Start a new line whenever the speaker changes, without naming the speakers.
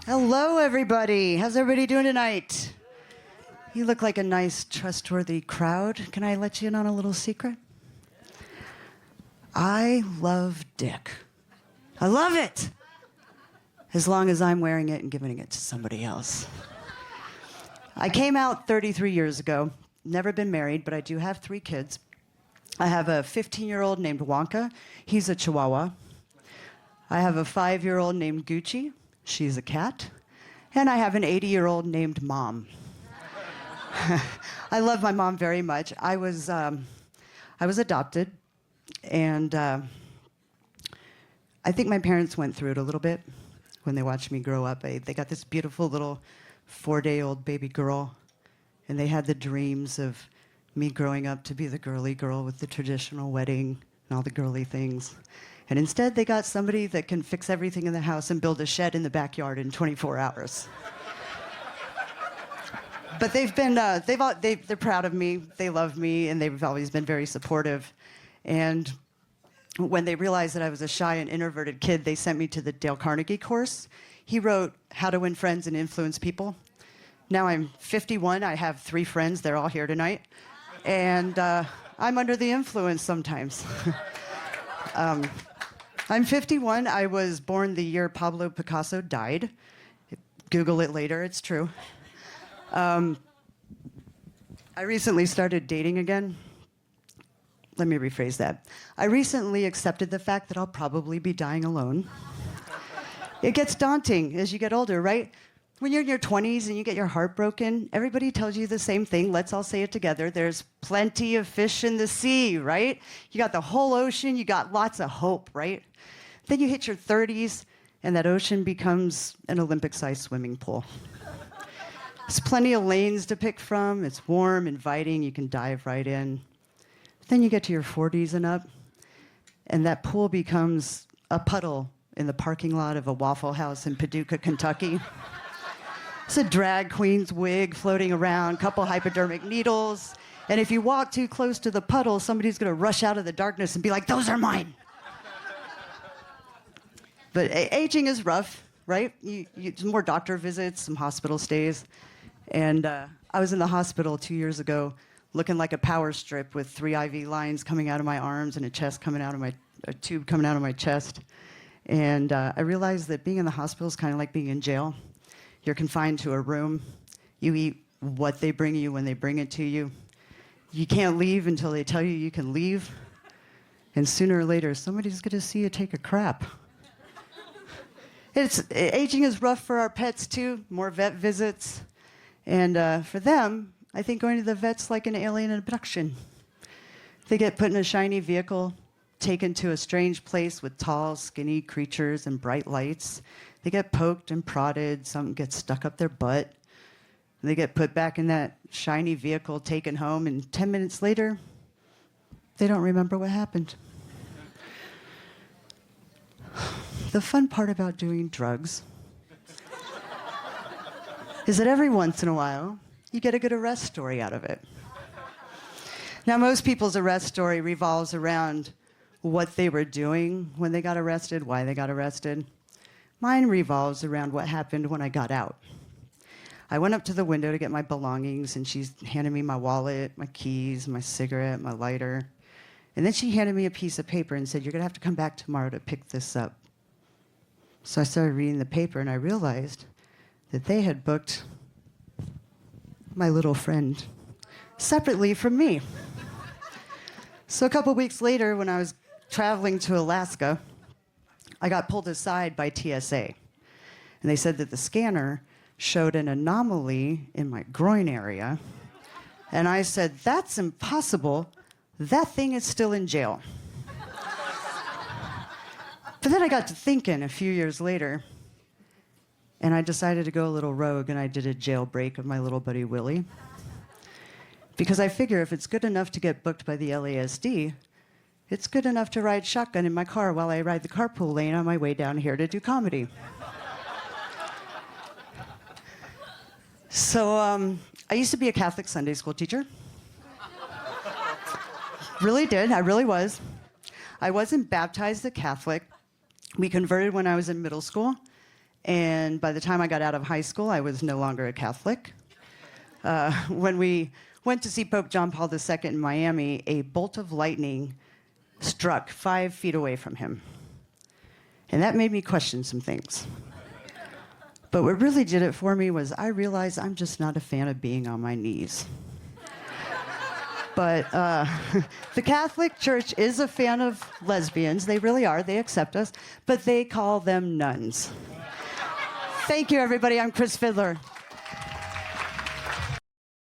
Hello, everybody. How's everybody doing tonight? You look like a nice, trustworthy crowd. Can I let you in on a little secret? I love dick. I love it. As long as I'm wearing it and giving it to somebody else. I came out 33 years ago. Never been married, but I do have 3 kids. I have a 15-year-old named Wonka. He's a Chihuahua. I have a 5-year-old named Gucci. She's a cat. And I have an 80-year-old named Mom. I love my mom very much. I was adopted, and I think my parents went through it a little bit when they watched me grow up. They got this beautiful little 4-day-old baby girl, and they had the dreams of me growing up to be the girly girl with the traditional wedding and all the girly things. And instead, they got somebody that can fix everything in the house and build a shed in the backyard in 24 hours. But they've been, they're proud of me, they love me, and they've always been very supportive. And when they realized that I was a shy and introverted kid, they sent me to the Dale Carnegie course. He wrote How to Win Friends and Influence People. Now I'm 51, I have 3 friends, they're all here tonight. And I'm under the influence sometimes. I'm 51. I was born the year Pablo Picasso died. Google it later, it's true. I recently started dating again. Let me rephrase that. I recently accepted the fact that I'll probably be dying alone. It gets daunting as you get older, right? When you're in your 20s and you get your heart broken, everybody tells you the same thing. Let's all say it together. There's plenty of fish in the sea, right? You got the whole ocean. You got lots of hope, right? Then you hit your 30s, and that ocean becomes an Olympic-sized swimming pool. There's plenty of lanes to pick from. It's warm, inviting. You can dive right in. Then you get to your 40s and up, and that pool becomes a puddle in the parking lot of a Waffle House in Paducah, Kentucky. It's a drag queen's wig floating around, couple hypodermic needles. And if you walk too close to the puddle, somebody's going to rush out of the darkness and be like, those are mine. But aging is rough, right? More doctor visits, some hospital stays. And I was in the hospital 2 years ago looking like a power strip with 3 IV lines coming out of my arms and a tube coming out of my chest. And I realized that being in the hospital is kind of like being in jail. You're confined to a room. You eat what they bring you when they bring it to you. You can't leave until they tell you you can leave. And sooner or later, somebody's going to see you take a crap. Aging is rough for our pets, too. More vet visits. And for them, I think going to the vet's like an alien abduction. They get put in a shiny vehicle, taken to a strange place with tall, skinny creatures and bright lights. They get poked and prodded, something gets stuck up their butt. They get put back in that shiny vehicle, taken home, and 10 minutes later, they don't remember what happened. The fun part about doing drugs is that every once in a while, you get a good arrest story out of it. Now, most people's arrest story revolves around what they were doing when they got arrested, why they got arrested. Mine revolves around what happened when I got out. I went up to the window to get my belongings, and she handed me my wallet, my keys, my cigarette, my lighter. And then she handed me a piece of paper and said, you're going to have to come back tomorrow to pick this up. So I started reading the paper, and I realized that they had booked my little friend separately from me. So a couple weeks later, when I was traveling to Alaska, I got pulled aside by TSA. And they said that the scanner showed an anomaly in my groin area. And I said, that's impossible. That thing is still in jail. But then I got to thinking a few years later, and I decided to go a little rogue, and I did a jailbreak of my little buddy Willie. Because I figure if it's good enough to get booked by the LASD, it's good enough to ride shotgun in my car while I ride the carpool lane on my way down here to do comedy. So I used to be a Catholic Sunday school teacher. Really did. I really was. I wasn't baptized a Catholic. We converted when I was in middle school. And by the time I got out of high school, I was no longer a Catholic. When we went to see Pope John Paul II in Miami, a bolt of lightning struck 5 feet away from him. And that made me question some things. But what really did it for me was I realized I'm just not a fan of being on my knees. But the Catholic Church is a fan of lesbians. They really are. They accept us. But they call them nuns. Thank you, everybody. I'm Chris Fidler.